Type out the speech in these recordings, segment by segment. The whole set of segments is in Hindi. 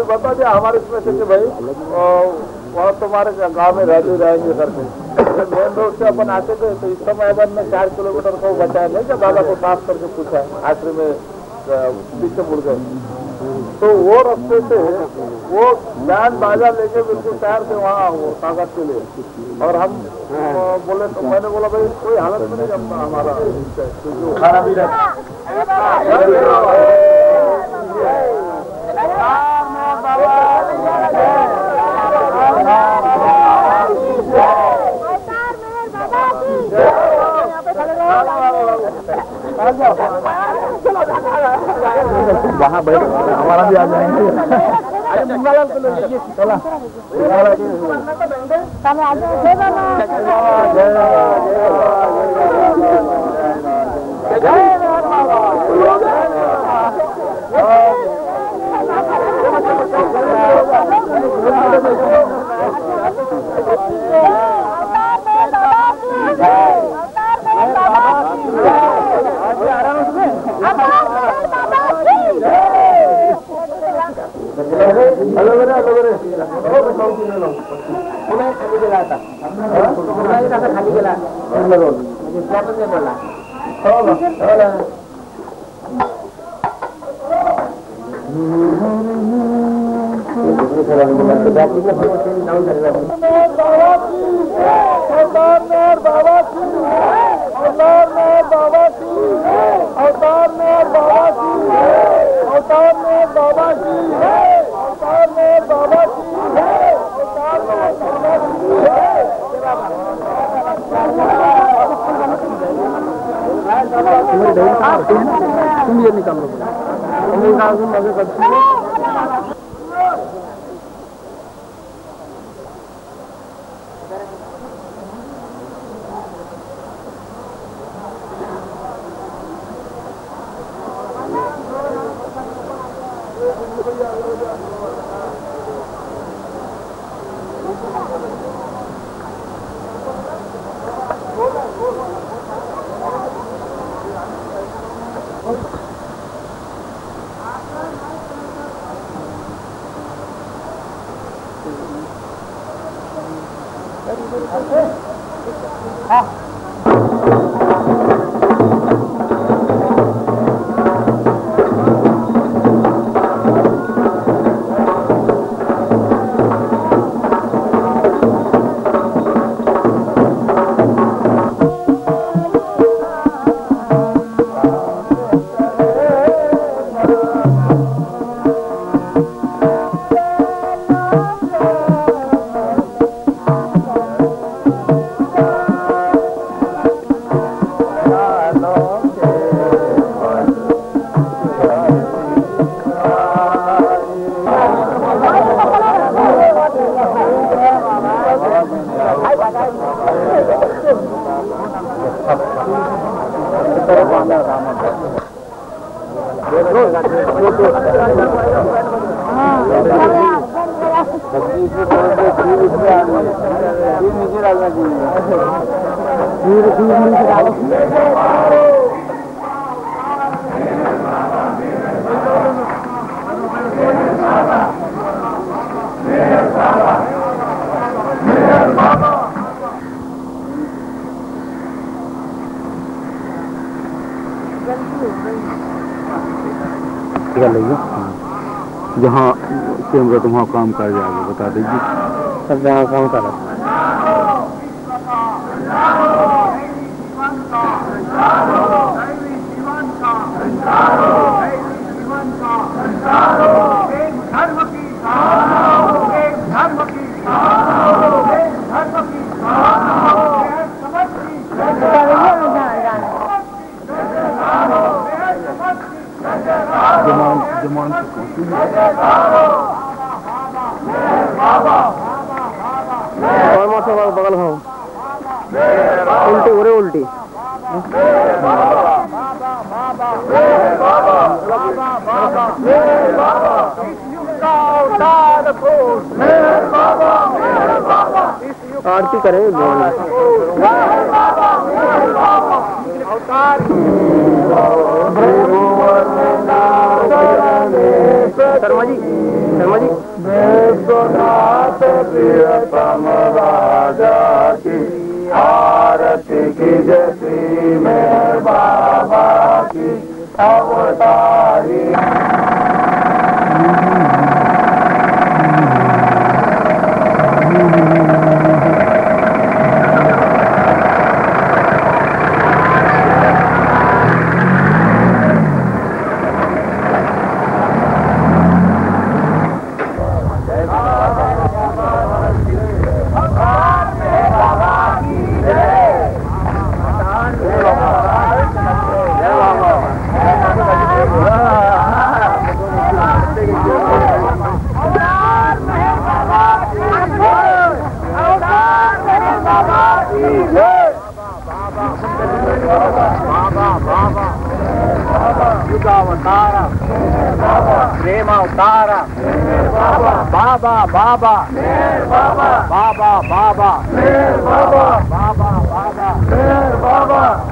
बता दिया हमारे इसमें से कि भाई और तुम्हारे गांव में रहते रहेंगे करके मेन रोड से अपन आते थे तो इस समय अपन ने 4 किलोमीटर को बचाया नहीं क्या दादा को साफ करके पूछा आखिरी में पीछे मुड़ गए तो वो रास्ते से वो बैंड बाजा लेके बिल्कुल तैयार थे वहाँ वो ताकत के लिए और हम बोले तो मैंने बोला भाई कोई हालत में नहीं जमता हमारा खाना भी वहाँ बैठ हमारा भी आ जाएंगे खाली गेला तुम ये निकाल लो मजे करती जहाँ कैमरा तो वहाँ काम कर जाएगा बता दीजिए सब जहाँ काम कर रहा विद्यमान और माथा बगल खाओ उल्टी उरे उल्टी आरती करे शर्मा जी विश्वनाथ प्रियतम राजा की आरती की जैसी में बाबा की अवतारी प्रेमावतारा बाबा बाबा बाबा बाबा बाबा बाबा बाबा बाबा बाबा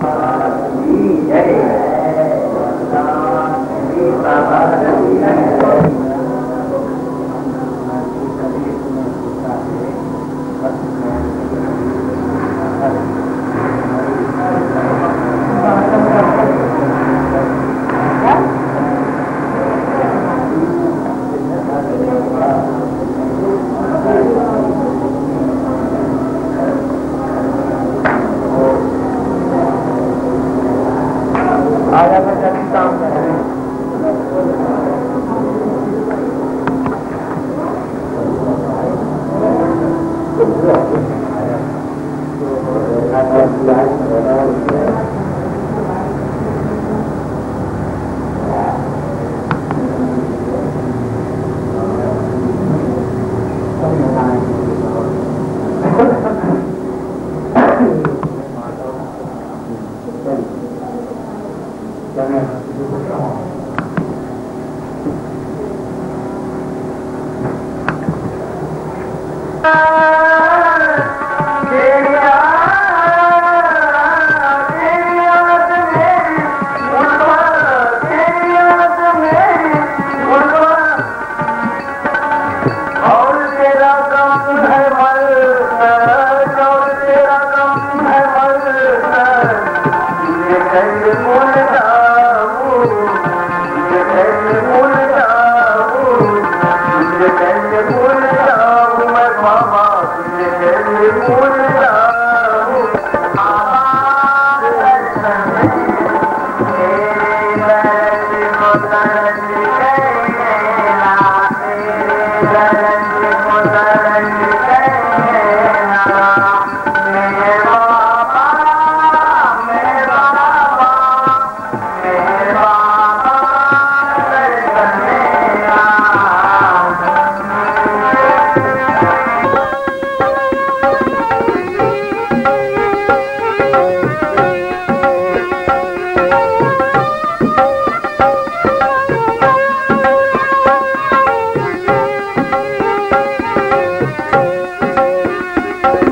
Bye.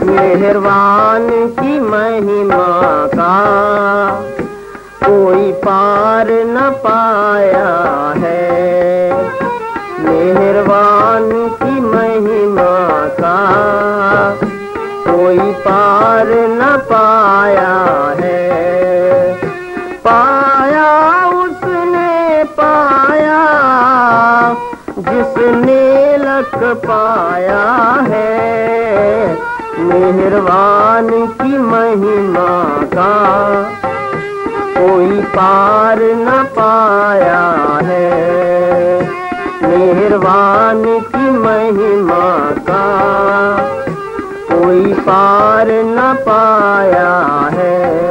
मेहरबान की महिमा का कोई पार न पाया है। मेहरबान की महिमा का कोई पार न पाया है। पाया उसने पाया जिसने लख पाया है। मेहरबान की महिमा का कोई पार न पाया है। मेहरबान की महिमा का कोई पार न पाया है।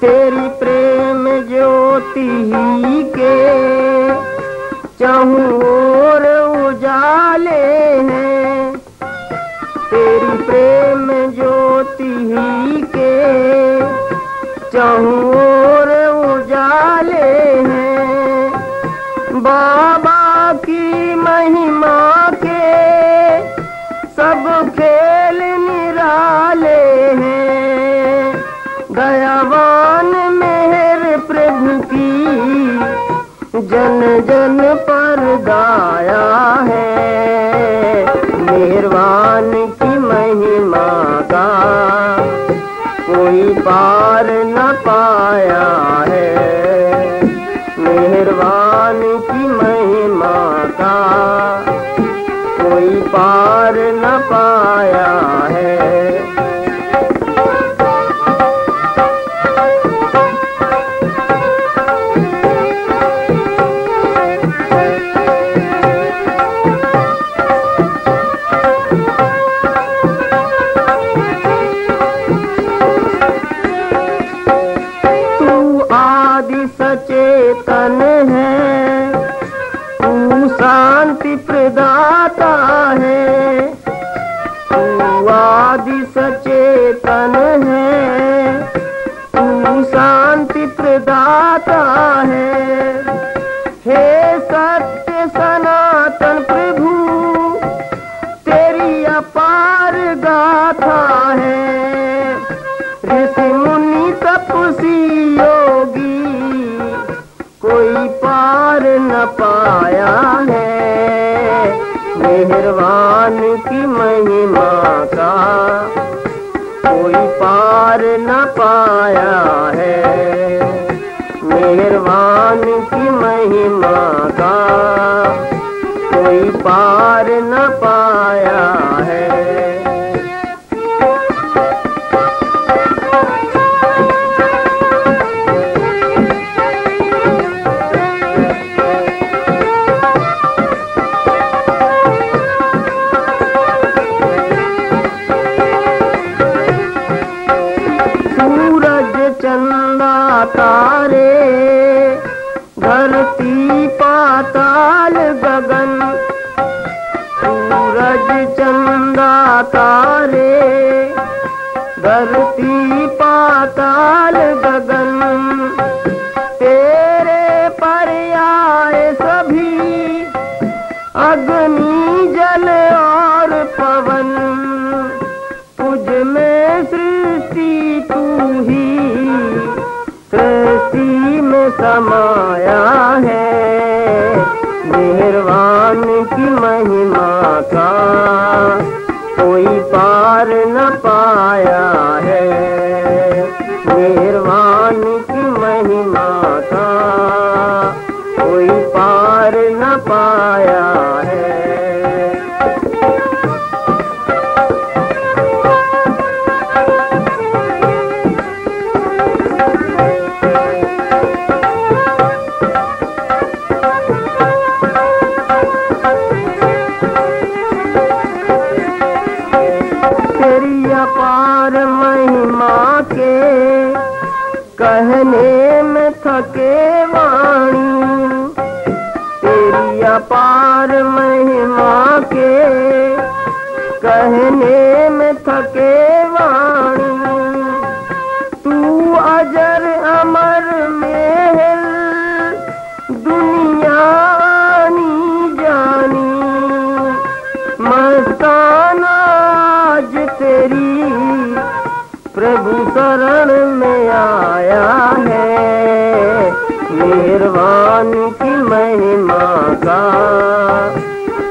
तेरी प्रेम ज्योति ही के चाहूं और उजाले हैं। तेरी प्रेम ज्योति ही के चाहूं और उजाले हैं। बाबा की महिमा के सब खेल निराले हैं। दयावान मेहर प्रभु की जन जन पर दाया है। मेहरबान की महिमा का कोई पार न पाया है। मेहरबान की महिमा का कोई पार न पाया है। सचेतन है तू शांति प्रदाता है। तू आदि सचेतन है तू शांति प्रदाता है। हे सत्य सनातन प्रभु तेरी अपार गाथा है। ऋषि मुनि तपस्वी योगी कोई पार न पाया है। मेहरबान की महिमा का कोई पार न पाया है। मेहरबान मेहरबान की महिमा का कोई पार न पाया है। चंदा तारे धरती पाताल गगन, सूरज चंदा तारे धरती पाताल गगन, तेरे पर आए सभी अग्नि जल और पवन, तुझ में सृष्टि तू ही सृष्टि में समाया है। मेहरबान की महिमा का कोई पार न पाया है। मेहरबान की महिमा का कोई पार न पाया है। अपार महिमा के कहने में थके वाणी, तेरी अपार महिमा के कहने में थके वाणी, तू अजर अमर में दुनिया आनी जानी, मस्ताना आज तेरी प्रभु शरण में आया है। मेहरबान की महिमा का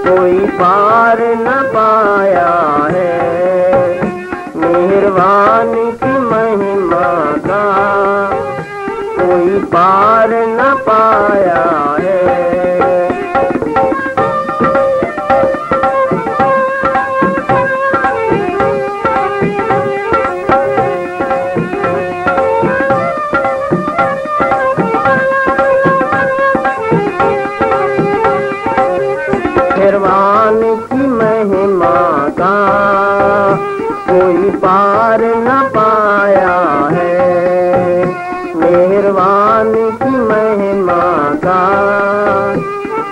कोई पार न पाया है। मेहरबान की महिमा का कोई पार न पाया है। मेहरबान की महिमा का कोई पार न पाया है। मेहरबान की महिमा का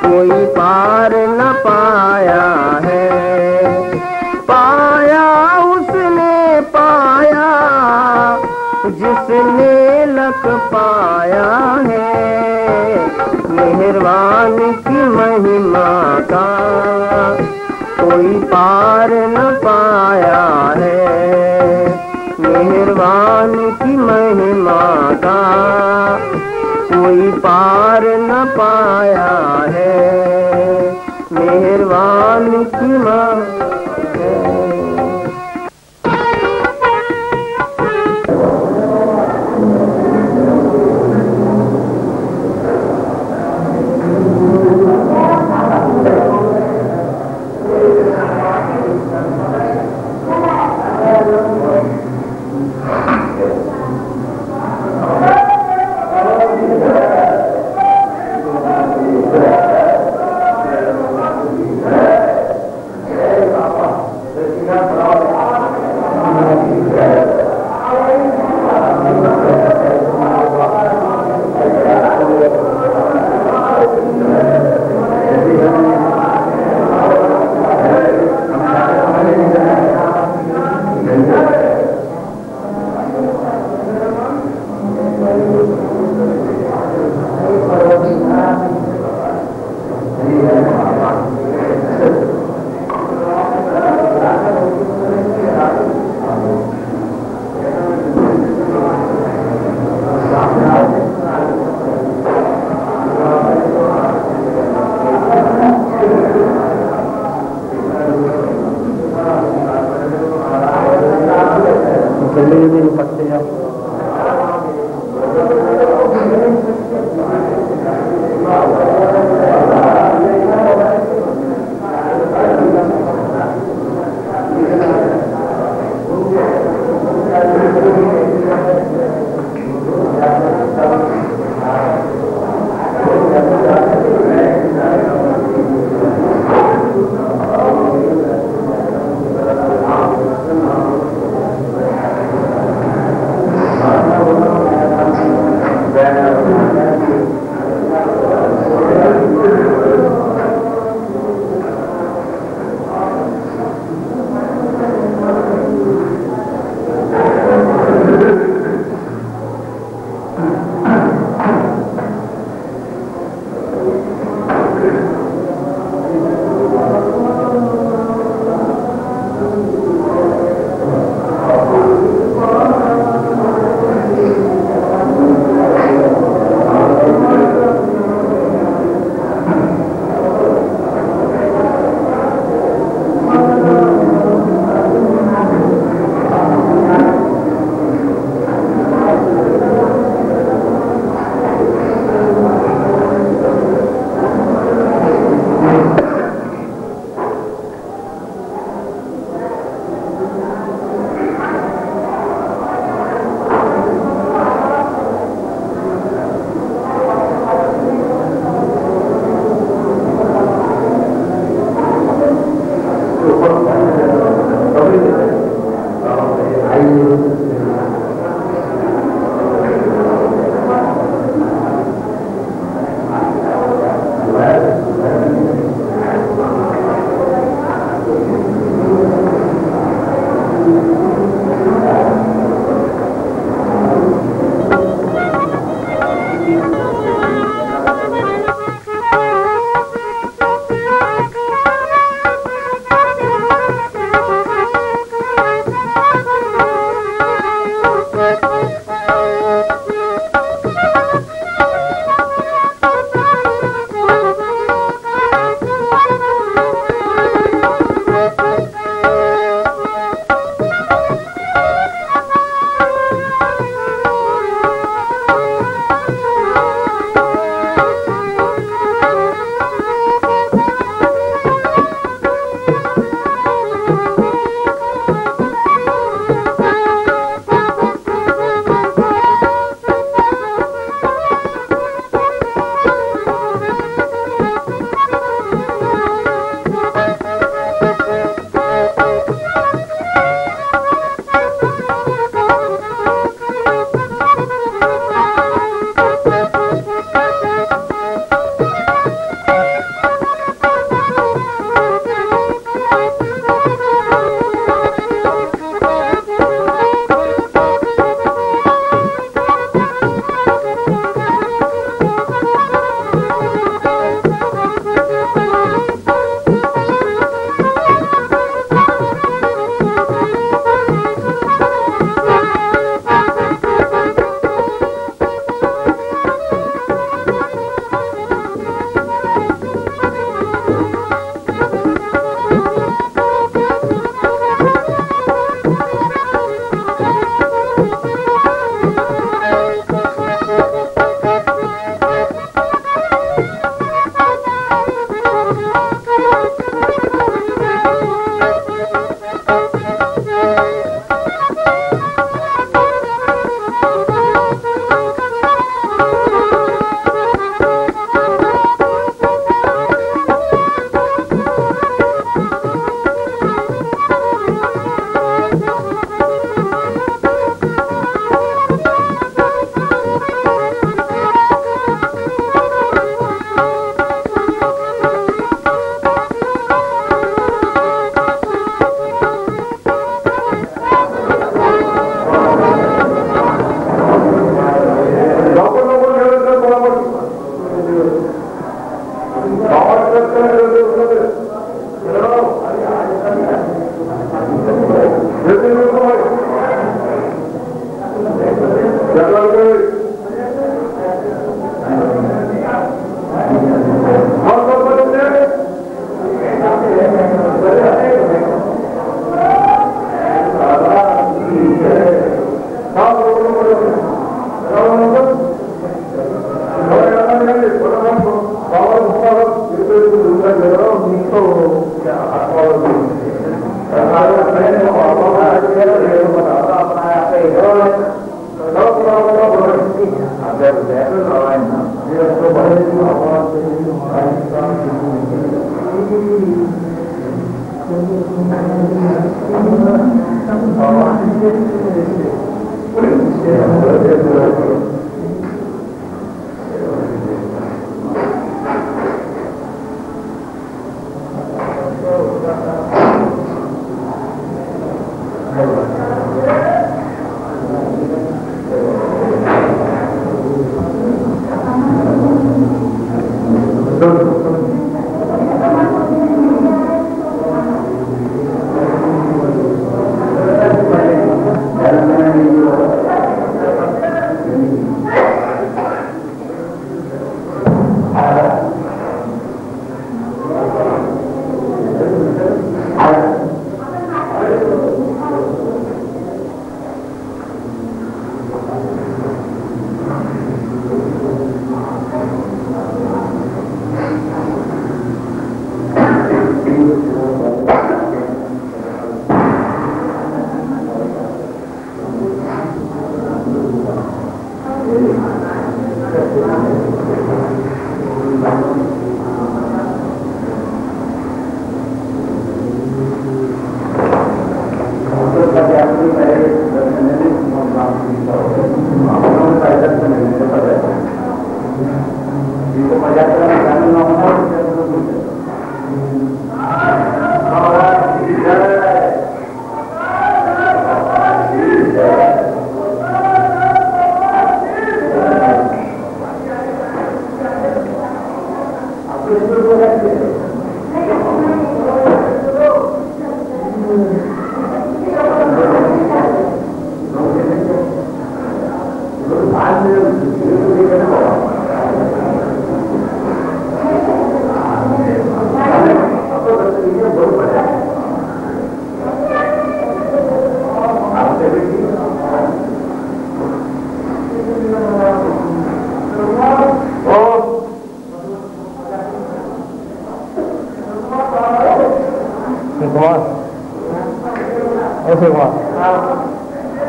कोई पार न पाया है। पाया उसने पाया जिसने लख पाया है। मेहरबान की महिमा का कोई पार न पाया है। मेहरबान की महिमा का कोई पार न पाया है। मेहरबान की महिमा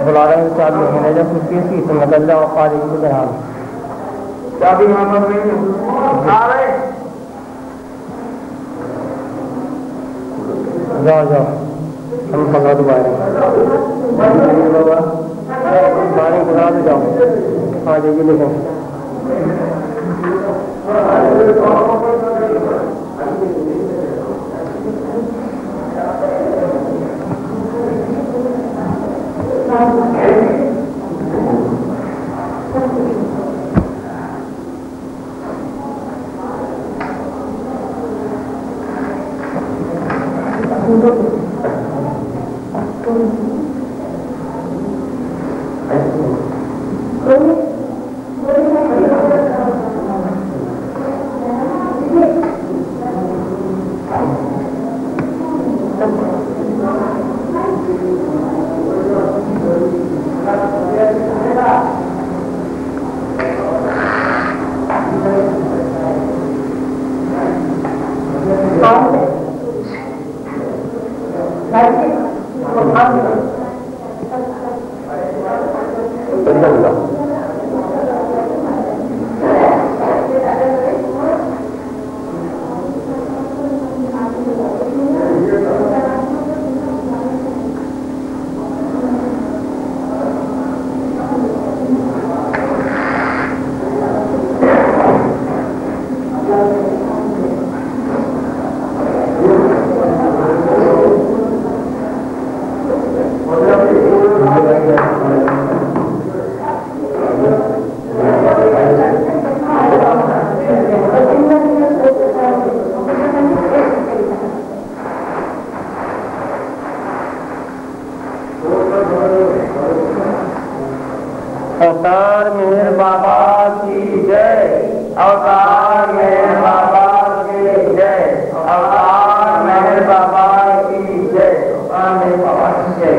बुला रहे हैं 4 महीने जब किस की से निकल जाओ पारी की तरह क्या भी मामला नहीं आ रहे जाओ जाओ हम पकड़ दोबारा पानी बुला दे जाओ आ जाइए लेकिन अवतार मेहर बाबा की जय, अवतार मेहर बाबा की जय, अवतार मेहर बाबा की जय, अवतार मेहर बाबा की जय।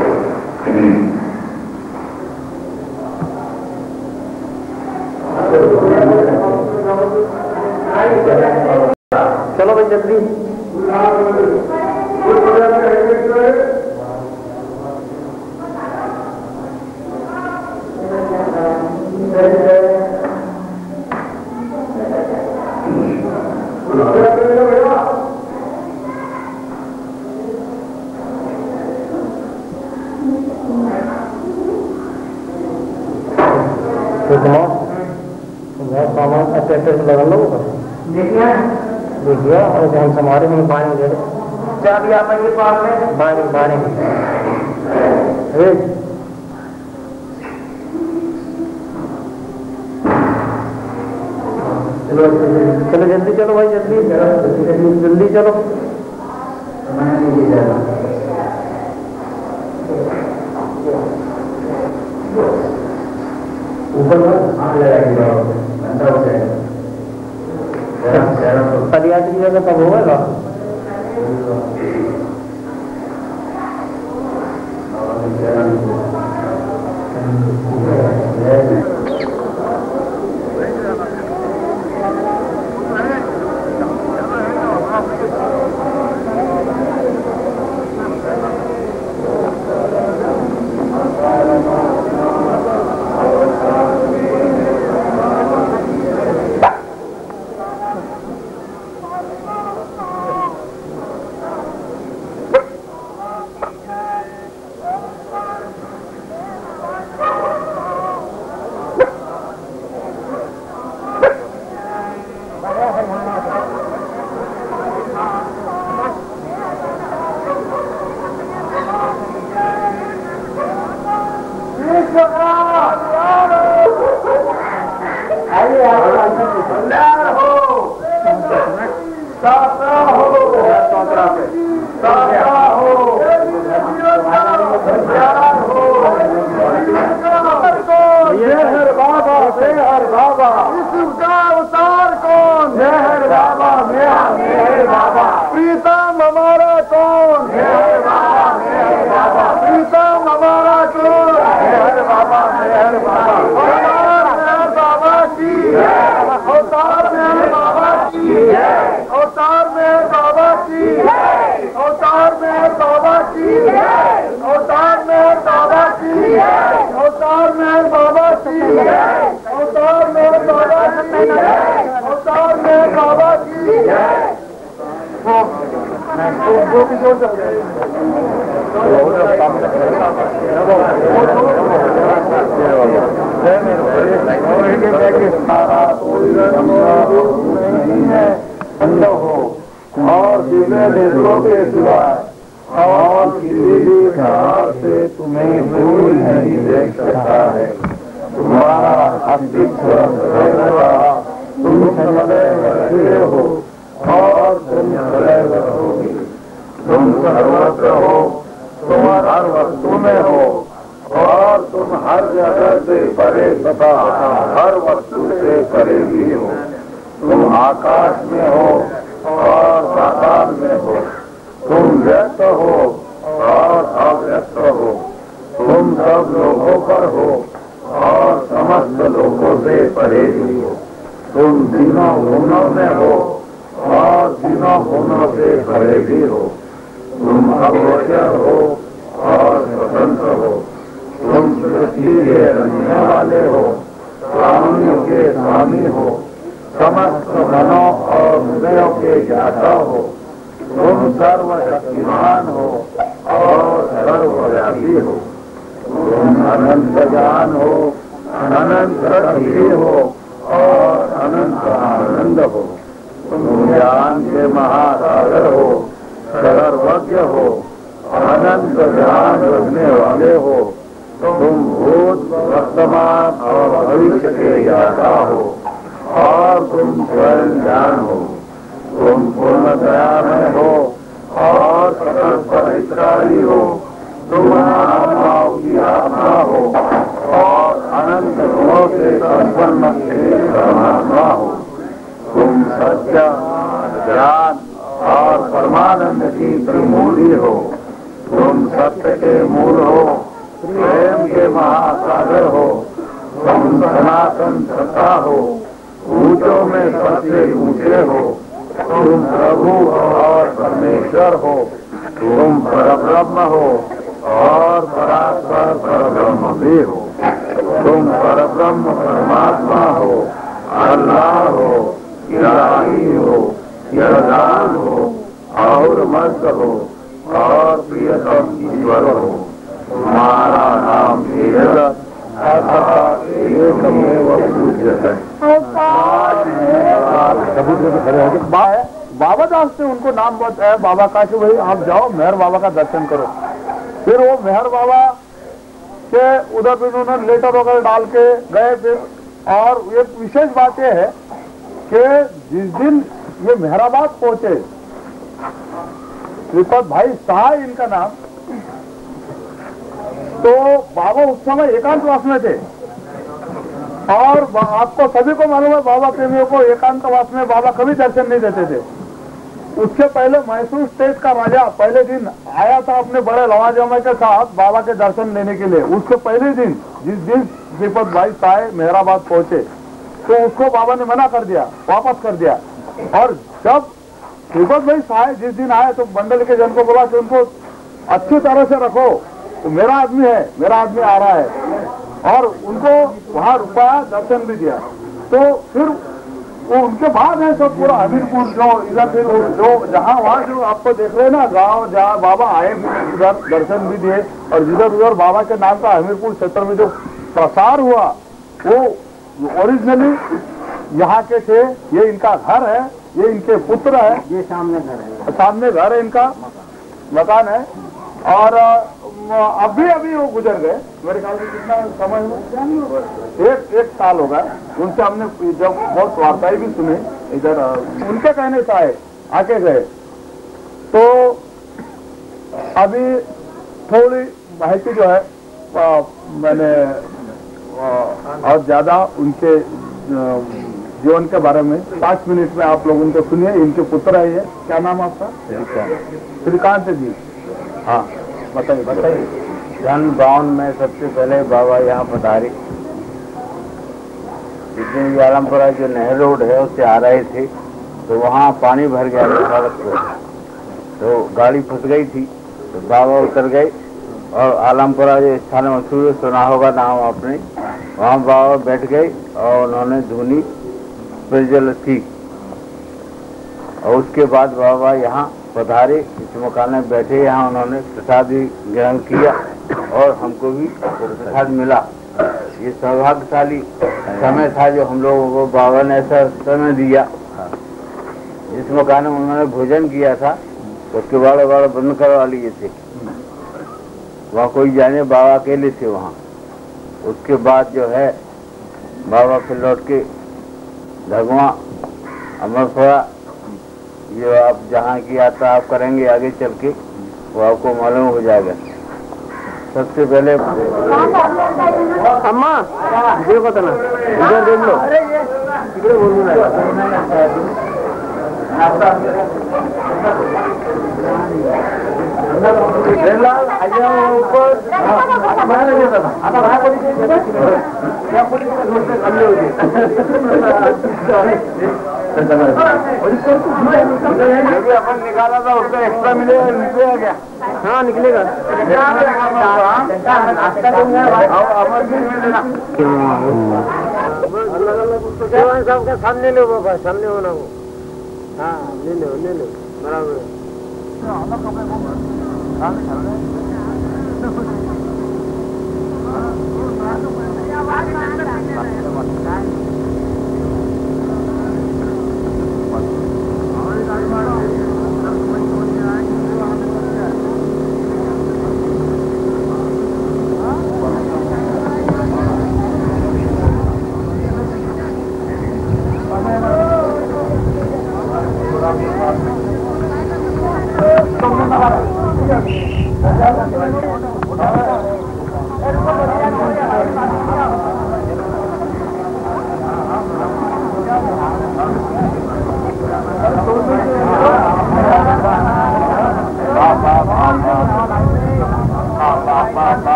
चलो भाई जल्दी सामान अच्छे से लगा लो देखिए और हम हमारे में पानी दे क्या दिया ये पास में पानी पानी चलो चलो जल्दी चलो भाई जल्दी जल्दी चलो ऊपर पदयात्री जगह कब होगा कल्याण हो, साता हो, साता हो, कल्याण हो। मेहर बाबा, मेहर बाबा, इसका अवतार कौन? मेहर बाबा, मेहर बाबा, प्रीतम हमारा कौन? मेहर बाबा, मेहर बाबा, प्रीतम हमारा कौन? मेहर बाबा, मेहर बाबा, अवतार मेहर बाबा की, अवतार मेहर बाबा की, अवतार मेहर बाबा की, अवतार मेहर बाबा की, अवतार मेहर बाबा की, अवतार मेहर बाबा की, अवतार मेहर बाबा की, अवतार मेहर बाबा की। वो भी जोड़ सकते हैं। और दूसरे देशों के सिवा और किसी भी प्रकार से तुम्हें दूर नहीं देख सकता है। तुम्हारा अस्तित्व तुम सदैव रहे हो और तुम सदैव रहोगे। तुम सर्वत्र हो, तुम हर वस्तु में हो और तुम हर जगह से परे तथा हर वस्तु से परे भी हो। तुम आकाश में हो और पाताल में हो। तुम व्यक्त हो और अव्यक्त हो। तुम सब लोगों पर हो और समस्त लोगों से परे भी हो। तुम तीनों गुणों में हो और तीनों गुणों से परे भी हो। तुम अगोचर हो और स्वतंत्र हो। तुम सृष्टि के रचने वाले हो, प्राणियों के स्वामी हो, समस्त मनों और हृदयों के ज्ञाता हो। तुम सर्वशक्तिमान हो और सर्वव्यापी हो। तुम अनंत ज्ञान हो, अनंत शक्ति हो और अनंत आनंद हो। तुम ज्ञान के महासागर हो, सर्वज्ञ हो, अनंत ज्ञान रखने वाले हो। तुम भूत, वर्तमान और भविष्य के ज्ञाता हो और तुम स्वयं ज्ञान हो। तुम पूर्ण दयामय हो और सकल परित्राणी हो। तुम आत्माओं की आत्मा हो और अनंत गुणों से संपन्न परमात्मा हो। तुम सत्य, ज्ञान और परमानंद की त्रिमूर्ति हो। तुम सत्य के मूल हो, प्रेम के महासागर हो। तुम सनातन सत्ता हो, ऊंचों में सबसे ऊंचे हो। तुम प्रभु और परमेश्वर हो। तुम परब्रह्म हो और परात्पर परब्रह्म भी हो। तुम परब्रह्म परमात्मा हो, अल्लाह हो, इलाही हो, यरदान हो और मस्त हो और प्रियतम ईश्वर हो। तुम्हारा नाम वेद एकमेव पूज्य है। बाबा दास ने उनको नाम बताया बाबा का कि भाई आप जाओ मेहर बाबा का दर्शन करो। फिर वो मेहर बाबा के उधर फिर उन्होंने लेटर वगैरह डाल के गए। फिर और एक विशेष बात यह है कि जिस दिन ये मेहराबाद पहुंचे, श्रीपद भाई सहाय इनका नाम, तो बाबा उस समय एकांतवास में थे। और आपको सभी को मालूम है बाबा प्रेमियों को एकांतवास में बाबा कभी दर्शन नहीं देते थे। उससे पहले मैसूर स्टेट का राजा पहले दिन आया था अपने बड़े लवाजमे के साथ बाबा के दर्शन लेने के लिए। उसके पहले दिन जिस दिन श्रीपद भाई साय मेहराबाद पहुंचे तो उसको बाबा ने मना कर दिया, वापस कर दिया। और जब श्रीपद भाई साय जिस दिन आए तो मंडल के जन को बोला कि उनको अच्छी तरह से रखो, तो मेरा आदमी है, मेरा आदमी आ रहा है। और उनको वहां रुकाया, दर्शन भी दिया। तो फिर वो उनके बाद है सब पूरा हमीरपुर जो इधर फिर जो जहाँ वहाँ जो आपको देख रहे हैं ना गांव जहाँ बाबा आए उधर दर्शन भी दिए। और जिधर उधर बाबा के नाम का हमीरपुर क्षेत्र में जो प्रसार हुआ वो ओरिजिनली यहाँ के थे। ये इनका घर है, ये इनके पुत्र है, ये सामने घर है, सामने घर है इनका, मकान है। और अभी वो गुजर गए, मेरे ख्याल से कितना समय हुआ, एक साल होगा। उनसे हमने जब बहुत वार्ताएं भी सुने इधर, उनके कहने से आए, आके गए। तो अभी थोड़ी माहिती जो है मैंने और ज्यादा उनके जीवन के बारे में 5 मिनट में आप लोग उनको सुनिए। इनके पुत्र है ये, क्या नाम आपका? श्रीकांत जी। हाँ बताइए। 52 में सबसे पहले बाबा यहाँ पधारे। जितने भी आलमपुरा जो नहर रोड है उससे आ रहे थे तो वहाँ पानी भर गया सड़क पे, तो गाड़ी फंस गई थी। तो बाबा उतर गए और आलमपुरा जो स्थान मशहूर सुना होगा नाम आपने, वहाँ बाबा बैठ गए और उन्होंने धुनी प्रज्वल थी। और उसके बाद बाबा यहाँ पधारे, इस मकान में बैठे। यहाँ उन्होंने प्रसाद भी ग्रहण किया और हमको भी प्रसाद मिला। ये सौभाग्यशाली समय था जो हम लोगों को बाबा ने ऐसा समय दिया। जिस मकान में उन्होंने भोजन किया था उसके बाड़ बंद करवा लिए थे, वहाँ कोई जाने, बाबा अकेले थे वहाँ। उसके बाद जो है बाबा फिर लौट के धगवा अमरपुरा, ये आप जहाँ की यात्रा आप करेंगे आगे चल के वो आपको मालूम हो जाएगा। सबसे पहले अम्मा देखो तो ना, इधर देख लो, इधर बोलूँ ना। अपन निकाला था उसका एक्स्ट्रा मिलेगा, निकलेगा क्या? हाँ निकलेगा। सबके सामने लो बाबा, सामने होना वो। हाँ ले लो बराबर।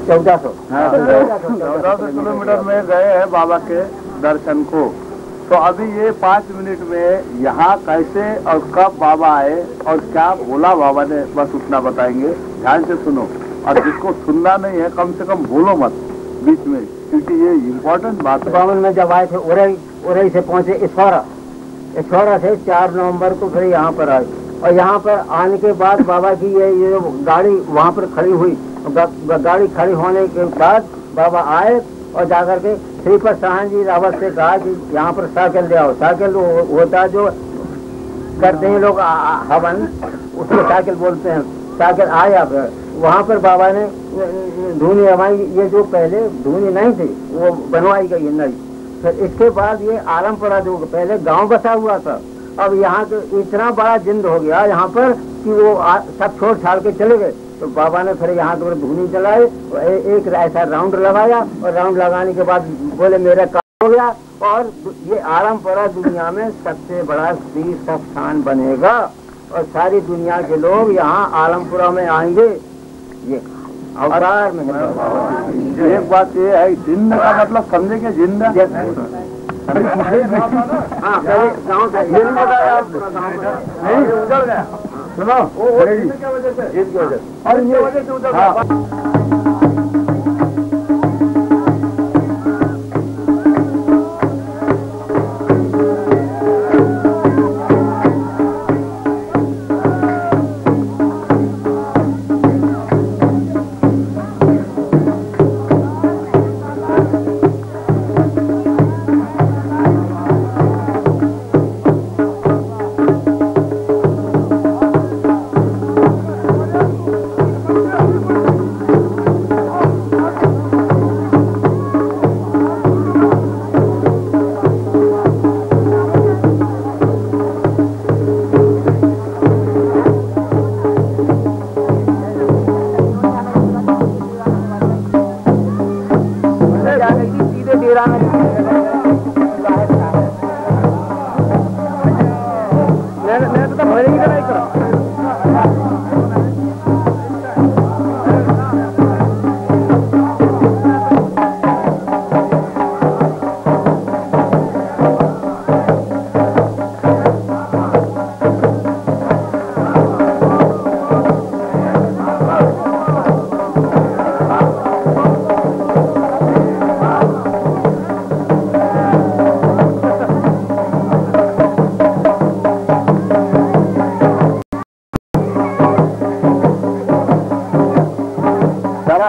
चौदह सौ किलोमीटर में गए हैं बाबा के दर्शन को। तो अभी ये 5 मिनट में यहाँ कैसे और कब बाबा आए और क्या बोला बाबा ने, बस उतना बताएंगे। ध्यान से सुनो, और जिसको सुनना नहीं है कम से कम भूलो मत बीच में, क्योंकि ये इम्पोर्टेंट बात है। 52 में जब आए थे उरई से पहुंचे इछौरा से 4 नवंबर को फिर यहाँ पर आए। और यहाँ पर आने के बाद बाबा की ये गाड़ी वहाँ पर खड़ी हुई। गाड़ी खड़ी होने के बाद बाबा आए और जाकर के श्रीपद साहन जी रावत से कहा कि यहाँ पर साइकिल ले आओ। साइकिल होता जो करते हैं लोग हवन, उसको साइकिल बोलते हैं। साइकिल आया फिर वहाँ पर बाबा ने धूनी हवाई, ये जो पहले धूनी नहीं थी वो बनवाई गई नई। फिर इसके बाद ये आलमपुरा जो पहले गांव बसा हुआ था, अब यहाँ के इतना बड़ा जिंद हो गया यहाँ पर कि वो सब छोड़ छाड़ के चले गए। तो बाबा ने फिर यहाँ पर धूनी चलाई, एक ऐसा राउंड लगाया और राउंड लगाने के बाद बोले मेरा काम हो गया और ये आलमपुरा दुनिया में सबसे बड़ा तीर्थ स्थान बनेगा और सारी दुनिया के लोग यहाँ आलमपुरा में आएंगे। ये अवतार में एक बात ये है, जिंद का मतलब समझेंगे, जिंद हाँ गाँव से ये नहीं बताया नहीं उजड़ गया। सुनो, और ये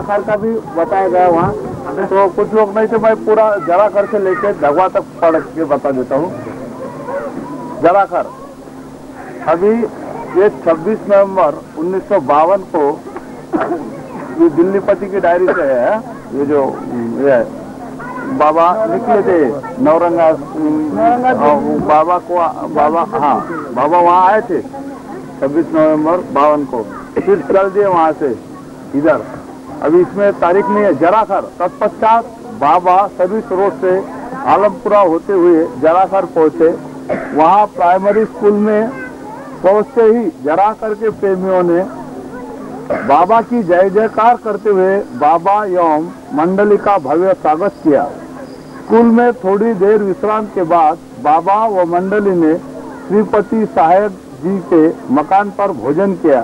जराखर का भी बताया गया वहाँ, तो कुछ लोग नहीं थे, मैं पूरा जराखर से लेके धगवा तक पढ़ के बता देता हूँ। जराखर अभी ये 26 नवंबर 1952 को ये दिल्लीपति की डायरी से है, ये जो ये बाबा निकले थे नौरंगा, बाबा को बाबा वहाँ आए थे 26 नवंबर 52 को, फिर चल दिए वहाँ से इधर। अभी इसमें तारीख नहीं है। जराखर तत्पश्चात बाबा सर्विस रोड से आलमपुरा होते हुए जराखर पहुंचे। वहाँ प्राइमरी स्कूल में पहुंचते ही जराखर के प्रेमियों ने बाबा की जय जयकार करते हुए बाबा एवं मंडली का भव्य स्वागत किया। स्कूल में थोड़ी देर विश्राम के बाद बाबा व मंडली ने श्रीपति साहेब जी के मकान पर भोजन किया।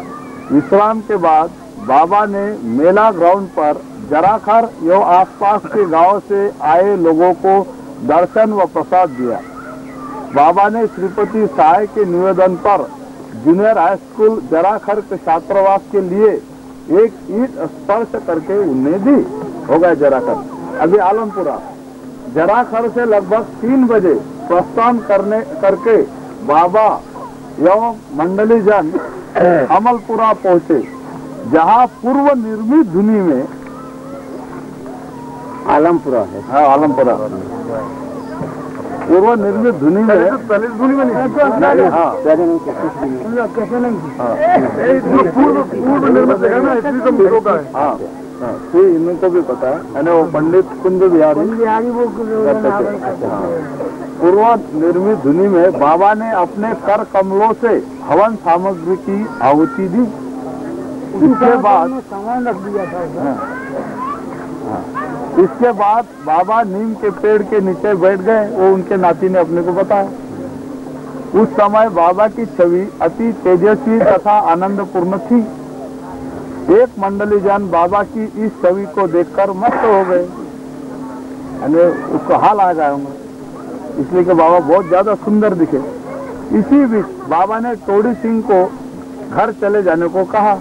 विश्राम के बाद बाबा ने मेला ग्राउंड पर जराखर एवं आसपास के गांव से आए लोगों को दर्शन व प्रसाद दिया। बाबा ने श्रीपति साहेब के निवेदन पर जूनियर हाई स्कूल जराखर के छात्रावास के लिए एक ईंट स्पर्श करके उन्हें दी। हो गया जराखर। अभी आलमपुरा जराखर से लगभग 3 बजे प्रस्थान करके बाबा एवं मंडली जन अमलपुरा पहुंचे, जहां पूर्व निर्मित धुनी में आलमपुरा है। हाँ, आलमपुरा पूर्व निर्मित धुनी में, पहले धुनी में नहीं, हाँ कैसे नहीं, पूर्व निर्मित जगह में इसलिए तो मेरों का है। हाँ, इनको भी पता है, वो पंडित कुंज बिहारी वो पूर्व निर्मित धुनी में बाबा ने अपने कर कमलों से हवन सामग्री की आहुति दी। इसके बाद सामान रख दिया था। इसके बाद बाबा नीम के पेड़ के नीचे बैठ गए। वो उनके नाती ने अपने को बताया। उस समय बाबा की छवि अति तेजस्वी तथा आनंदपूर्ण थी। एक मंडली जन बाबा की इस छवि को देखकर मस्त हो गए, उसको हाल आ गया होंगे, इसलिए कि बाबा बहुत ज्यादा सुंदर दिखे। इसी बीच बाबा ने टोडी सिंह को घर चले जाने को कहा।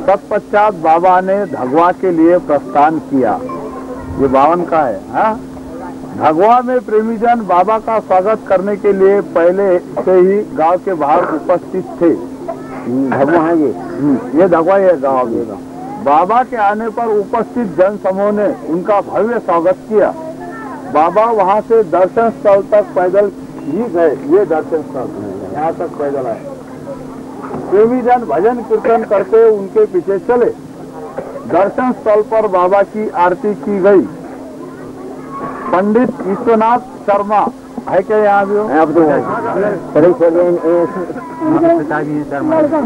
तत्पश्चात बाबा ने धगवा के लिए प्रस्थान किया। ये 52 का है। हाँ, धगवा में प्रेमीजन बाबा का स्वागत करने के लिए पहले से ही गांव के बाहर उपस्थित थे। धगवा है ये धगवा है गांव के। बाबा के आने पर उपस्थित जन समूह ने उनका भव्य स्वागत किया। बाबा वहां से दर्शन स्थल तक पैदल ही गए। ये दर्शन स्थल यहाँ तक पैदल आए। प्रेमीजन भजन कीर्तन करते उनके पीछे चले। दर्शन स्थल पर बाबा की आरती की गई। पंडित विश्वनाथ शर्मा है क्या यहाँ भी हो?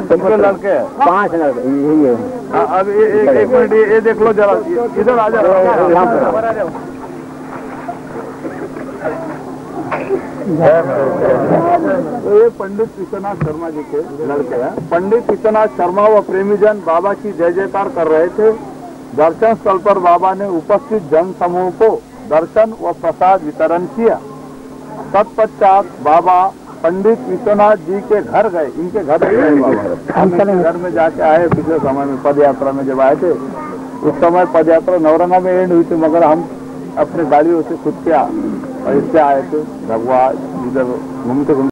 सबके लड़के हैं, 5 लड़के यही है। अब एक मिनट ये देख लो जरा, इधर आ जाओ। तो ये पंडित विश्वनाथ शर्मा जी के लड़के हैं। पंडित विश्वनाथ शर्मा व प्रेमीजन बाबा की जय जयकार कर रहे थे। दर्शन स्थल पर बाबा ने उपस्थित जन समूह को दर्शन व प्रसाद वितरण किया। तत्पश्चात बाबा पंडित विश्वनाथ जी के घर गए। इनके घर गए, घर में जाके आए। पिछले समय में पद यात्रा में जब आए थे, उस समय पद यात्रा नौरंगा में एंड हुई थी, मगर हम अपने गाड़ियों से खुद के और इससे आए थे। भगवान इधर घूमते घूमते